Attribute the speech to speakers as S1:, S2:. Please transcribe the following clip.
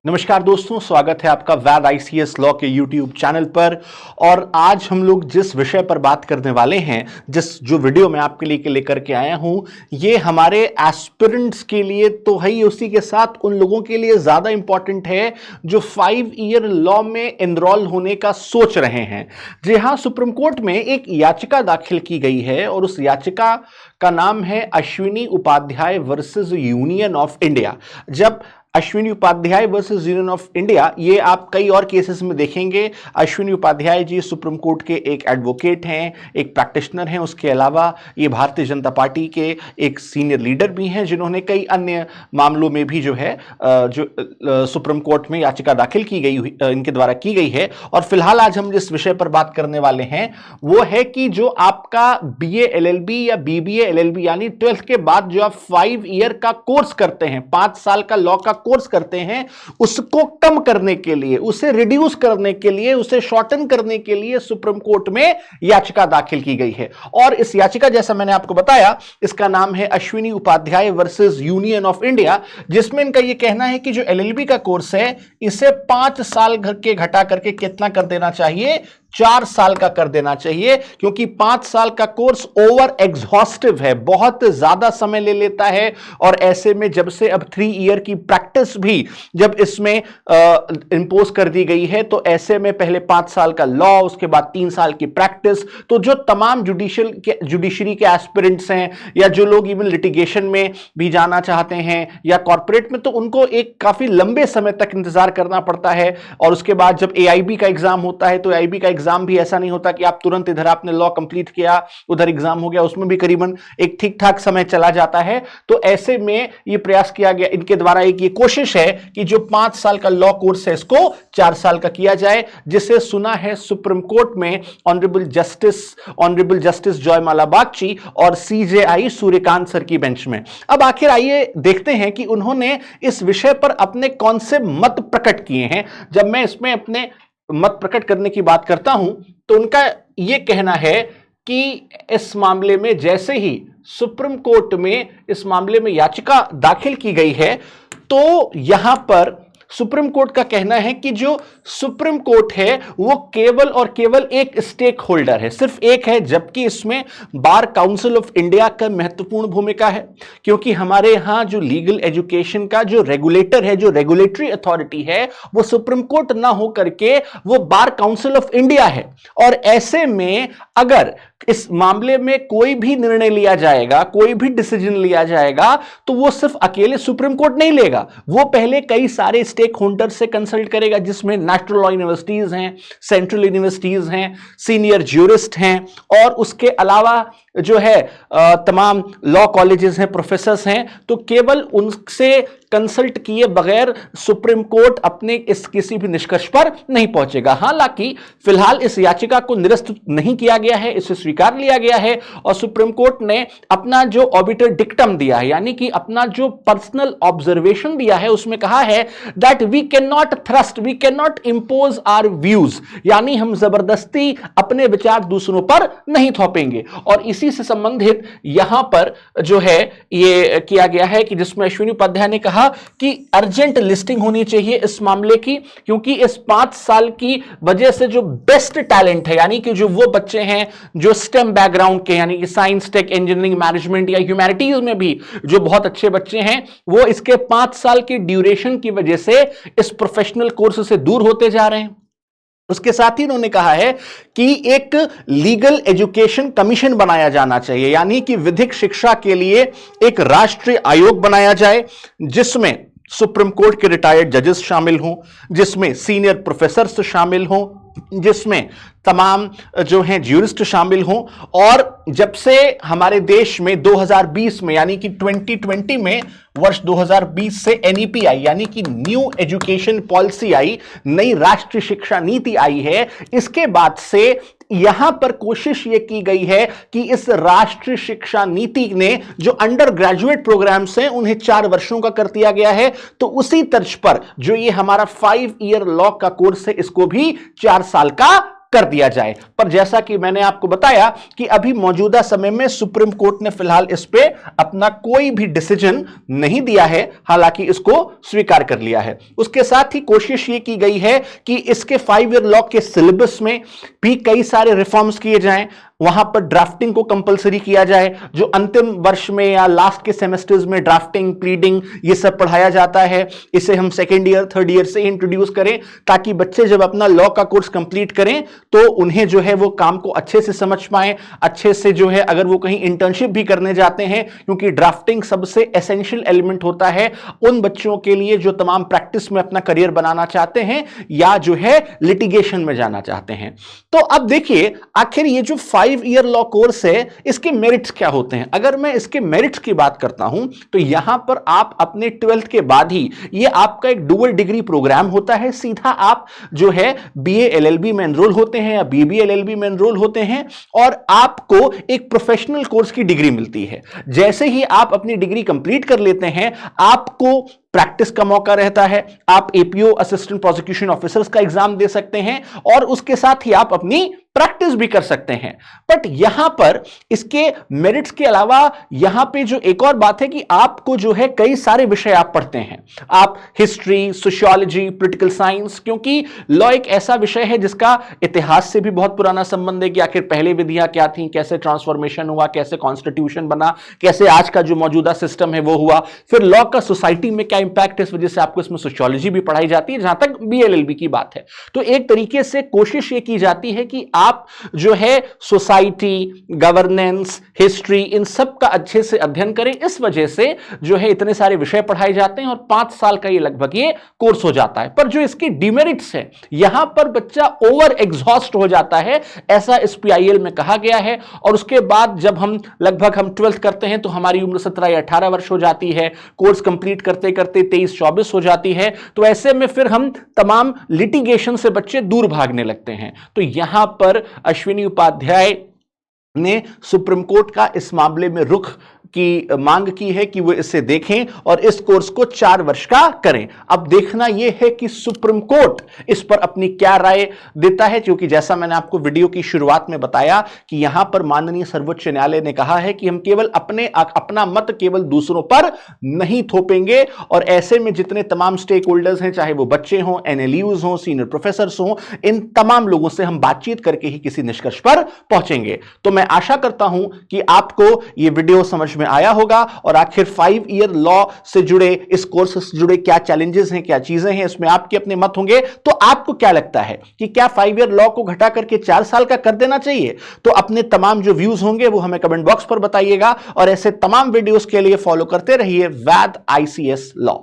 S1: नमस्कार दोस्तों, स्वागत है आपका वैद आईसीएस लॉ के यूट्यूब चैनल पर। और आज हम लोग जिस विषय पर बात करने वाले हैं, जो वीडियो मैं आपके लिए लेकर के आया हूं, ये हमारे एस्पिरेंट्स के लिए तो है ही, उसी के साथ उन लोगों के लिए ज्यादा इंपॉर्टेंट है जो 5 ईयर लॉ में एनरोल होने का सोच रहे हैं। जी हां, सुप्रीम कोर्ट में एक याचिका दाखिल की गई है और उस याचिका का नाम है Ashwini Upadhyay versus union of India. जब Ashwini Upadhyay versus union of India, ये आप कई और केसेस में देखेंगे। अश्विनी उपाध्याय जी सुप्रीम कोर्ट के एक एडवोकेट हैं, एक प्रैक्टिशनर हैं। उसके अलावा ये भारतीय जनता पार्टी के एक सीनियर लीडर भी हैं, जिन्होंने कई अन्य मामलों में भी जो है सुप्रीम कोर्ट में याचिका दाखिल की गई, इनके द्वारा की गई है। और फिलहाल आज हम जिस विषय पर बात करने वाले हैं वो है कि जो आपका बीए एलएलबी या बीबीए एलएलबी यानी 12th के बाद जो आप 5 ईयर का कोर्स करते हैं, 5 साल का लॉ का कोर्स करते हैं, उसको कम करने के लिए, उसे रिड्यूस करने के लिए, उसे शॉर्टन करने के लिए सुप्रीम कोर्ट में याचिका दाखिल की गई है। और इस याचिका, जैसा मैंने आपको बताया, इसका नाम है Ashwini Upadhyay versus union of India, जिसमें इनका यह कहना है कि जो एलएलबी का कोर्स है, इसे 5 साल के घटा करके कितना कर देना चाहिए, 4 साल का कर देना चाहिए। क्योंकि 5 साल का कोर्स ओवर एग्जॉस्टिव है, बहुत ज्यादा समय ले लेता है। और ऐसे में जब से अब 3 ईयर की प्रैक्टिस भी जब इसमें इंपोज कर दी गई है, तो ऐसे में पहले 5 साल का लॉ, उसके बाद 3 साल की प्रैक्टिस, तो जो तमाम जुडिशरी के एस्पिरेंट्स हैं या जो लोग इवन लिटिगेशन में भी जाना चाहते हैं या कॉर्पोरेट में, तो उनको एक काफी लंबे समय तक इंतजार करना पड़ता है। और उसके बाद जब एआईबी का एग्जाम होता है, तो एआईबी का एग्जाम भी ऐसा नहीं होता कि आप तुरंत इधर आपने लॉ कंप्लीट किया, उधर एग्जाम हो गया, उसमें भी करीबन एक ठीक ठाक समय चला जाता है। तो ऐसे में ये प्रयास किया गया, इनके द्वारा एक ये कोशिश है कि जो 5 साल का लॉ कोर्स है, इसको 4 साल का किया जाए, जिसे सुना है सुप्रीम कोर्ट में ऑनरेबल जस्टिस जयमाला बागची और सीजेआई सूर्यकांत सर की बेंच में। अब आखिर आइए देखते हैं कि उन्होंने इस विषय पर अपने कौन से मत प्रकट किए हैं। जब मैं इसमें अपने मत प्रकट करने की बात करता हूं, तो उनका यह कहना है कि इस मामले में जैसे ही सुप्रीम कोर्ट में इस मामले में याचिका दाखिल की गई है, तो यहां पर सुप्रीम कोर्ट का कहना है कि जो सुप्रीम कोर्ट है वो केवल और केवल एक स्टेक होल्डर है, सिर्फ एक है, जबकि इसमें बार काउंसिल ऑफ इंडिया का महत्वपूर्ण भूमिका है। क्योंकि हमारे यहां जो लीगल एजुकेशन का जो रेगुलेटर है, जो रेगुलेटरी अथॉरिटी है, वो सुप्रीम कोर्ट ना हो करके वो बार काउंसिल ऑफ इंडिया है। और ऐसे में अगर इस मामले में कोई भी निर्णय लिया जाएगा, कोई भी डिसीजन लिया जाएगा, तो वो सिर्फ अकेले सुप्रीम कोर्ट नहीं लेगा, वो पहले कई सारे स्टेक होल्डर से कंसल्ट करेगा, जिसमें नेशनल लॉ यूनिवर्सिटीज हैं, सेंट्रल यूनिवर्सिटीज हैं, सीनियर ज्यूरिस्ट हैं, और उसके अलावा जो है तमाम लॉ कॉलेजेस हैं, प्रोफेसर्स हैं। तो केवल उनसे कंसल्ट किए बगैर सुप्रीम कोर्ट अपने इस किसी भी निष्कर्ष पर नहीं पहुंचेगा। हालांकि फिलहाल इस याचिका को निरस्त नहीं किया गया है, इसे स्वीकार लिया गया है। और सुप्रीम कोर्ट ने अपना जो ऑबिटर डिक्टम दिया है, यानी कि अपना जो पर्सनल ऑब्जर्वेशन दिया है, उसमें कहा है that we can not thrust, we can not impose our views, यानी हम जबरदस्ती अपने विचार दूसरों पर नहीं थोपेंगे। और इसी से संबंधित यहां पर जो है ये किया गया है कि जिसमें अश्विनी उपाध्याय ने कहा कि अर्जेंट लिस्टिंग होनी चाहिए इस मामले की, क्योंकि इस 5 साल की वजह से जो बेस्ट टैलेंट है, यानी कि जो वो बच्चे हैं जो स्टेम बैकग्राउंड के, यानी कि साइंस, टेक, इंजीनियरिंग, मैनेजमेंट या ह्यूमैनिटीज में भी जो बहुत अच्छे बच्चे हैं, वो इसके 5 साल की ड्यूरेशन की वजह से इस प्रोफेशनल कोर्स से दूर होते जा रहे हैं। उसके साथ ही उन्होंने कहा है कि एक लीगल एजुकेशन कमीशन बनाया जाना चाहिए, यानी कि विधिक शिक्षा के लिए एक राष्ट्रीय आयोग बनाया जाए, जिसमें सुप्रीम कोर्ट के रिटायर्ड जजेस शामिल हों, जिसमें सीनियर प्रोफेसर्स शामिल हों, जिसमें तमाम जो हैं ज्यूरिस्ट शामिल हों। और जब से हमारे देश में 2020 में, यानी कि 2020 में, वर्ष 2020 से एनईपी आई, यानी कि न्यू एजुकेशन पॉलिसी आई, नई राष्ट्रीय शिक्षा नीति आई है, इसके बाद से यहां पर कोशिश यह की गई है कि इस राष्ट्रीय शिक्षा नीति ने जो अंडर ग्रेजुएट प्रोग्राम्स हैं उन्हें 4 वर्षों का कर दिया गया है। तो उसी तर्ज पर जो ये हमारा 5 ईयर लॉ का कोर्स है, इसको भी 4 साल का कर दिया जाए। पर जैसा कि मैंने आपको बताया कि अभी मौजूदा समय में सुप्रीम कोर्ट ने फिलहाल इस पे अपना कोई भी डिसीजन नहीं दिया है, हालांकि इसको स्वीकार कर लिया है। उसके साथ ही कोशिश ये की गई है कि इसके 5 ईयर लॉ के सिलेबस में भी कई सारे रिफॉर्म्स किए जाएं, वहां पर ड्राफ्टिंग को कंपलसरी किया जाए। जो अंतिम वर्ष में या लास्ट के सेमेस्टर्स में ड्राफ्टिंग, प्लीडिंग ये सब पढ़ाया जाता है, इसे हम सेकेंड ईयर, थर्ड ईयर से इंट्रोड्यूस करें, ताकि बच्चे जब अपना लॉ का कोर्स कंप्लीट करें तो उन्हें जो है वो काम को अच्छे से समझ पाए, अच्छे से जो है अगर वो कहीं इंटर्नशिप भी करने जाते हैं, क्योंकि ड्राफ्टिंग सबसे एसेंशियल एलिमेंट होता है उन बच्चों के लिए जो तमाम प्रैक्टिस में अपना करियर बनाना चाहते हैं या जो है लिटिगेशन में जाना चाहते हैं। तो अब देखिए आखिर ये जो 5 ईयर लॉ कोर्स है, इसके मेरिट्स क्या होते हैं। अगर मैं इसके मेरिट्स की बात करता हूं तो यहां पर आप अपने 12th के बाद ही, ये आपका एक डुअल डिग्री प्रोग्राम होता है, सीधा आप जो है बीए एलएलबी में एनरोल होते हैं या बीबीए एलएलबी में एनरोल होते हैं और आपको एक प्रोफेशनल कोर्स की डिग्री मिलती है। जैसे ही आप अपनी डिग्री कंप्लीट कर लेते हैं, आपको प्रैक्टिस का मौका रहता है, आप एपीओ असिस्टेंट प्रोसिक्यूशन ऑफिसर्स का एग्जाम दे सकते हैं और उसके साथ ही आप अपनी प्रैक्टिस भी कर सकते हैं। बट यहां पर इसके मेरिट्स के अलावा यहां पे जो एक और बात है कि आपको जो है कई सारे विषय आप पढ़ते हैं, आप हिस्ट्री, सोशियोलॉजी, पॉलिटिकल साइंस, क्योंकि लॉ एक ऐसा विषय है जिसका इतिहास से भी बहुत पुराना संबंध है कि आखिर पहले विधियां क्या थी, कैसे ट्रांसफॉर्मेशन हुआ, कैसे कॉन्स्टिट्यूशन बना, कैसे आज का जो मौजूदा सिस्टम है वो हुआ, फिर लॉ का सोसाइटी में क्या इंपैक्ट, इस वजह से आपको इसमें सोशियोलॉजी भी पढ़ाई जाती है जहां तक बीएलएलबी की बात है। तो एक तरीके से कोशिश यह की जाती है कि आप जो है सोसाइटी, गवर्नेंस, हिस्ट्री, इन सब का अच्छे से अध्ययन करें। इस वजह से जो है इतने सारे विषय पढ़ाए जाते हैं और 5 साल का ये लगभग ये कोर्स हो जाता है। पर जो इसके डिमेरिट्स है, यहां पर बच्चा ओवर एग्जॉस्ट हो जाता है, ऐसा इस पीआईएल में कहा गया है। और उसके बाद जब हम लगभग 12th करते हैं तो हमारी उम्र 17 या 18 वर्ष हो जाती है, कोर्स कंप्लीट करते करते 23-24 हो जाती है। तो ऐसे में फिर हम तमाम लिटिगेशन से बच्चे दूर भागने लगते हैं। तो यहां पर अश्विनी उपाध्याय ने सुप्रीम कोर्ट का इस मामले में रुख की मांग की है कि वो इसे देखें और इस कोर्स को 4 वर्ष का करें। अब देखना यह है कि सुप्रीम कोर्ट इस पर अपनी क्या राय देता है, क्योंकि जैसा मैंने आपको वीडियो की शुरुआत में बताया कि यहां पर माननीय सर्वोच्च न्यायालय ने कहा है कि हम केवल अपना मत केवल दूसरों पर नहीं थोपेंगे और ऐसे में जितने तमाम स्टेक होल्डर्स हैं, चाहे वो बच्चे हों, एनएलयूज हों, सीनियर प्रोफेसर हों, इन तमाम लोगों से हम बातचीत करके ही किसी निष्कर्ष पर पहुंचेंगे। तो मैं आशा करता हूं कि आपको यह वीडियो समझ में आया होगा और आखिर 5 ईयर लॉ से जुड़े, इस कोर्स से जुड़े क्या चैलेंजेस हैं, क्या चीजें हैं, इसमें आपके अपने मत होंगे। तो आपको क्या लगता है कि क्या 5 ईयर लॉ को घटा करके 4 साल का कर देना चाहिए? तो अपने तमाम जो व्यूज होंगे वो हमें कमेंट बॉक्स पर बताइएगा और ऐसे तमाम वीडियोस के लिए फॉलो करते रहिए वैद आईसीएस लॉ।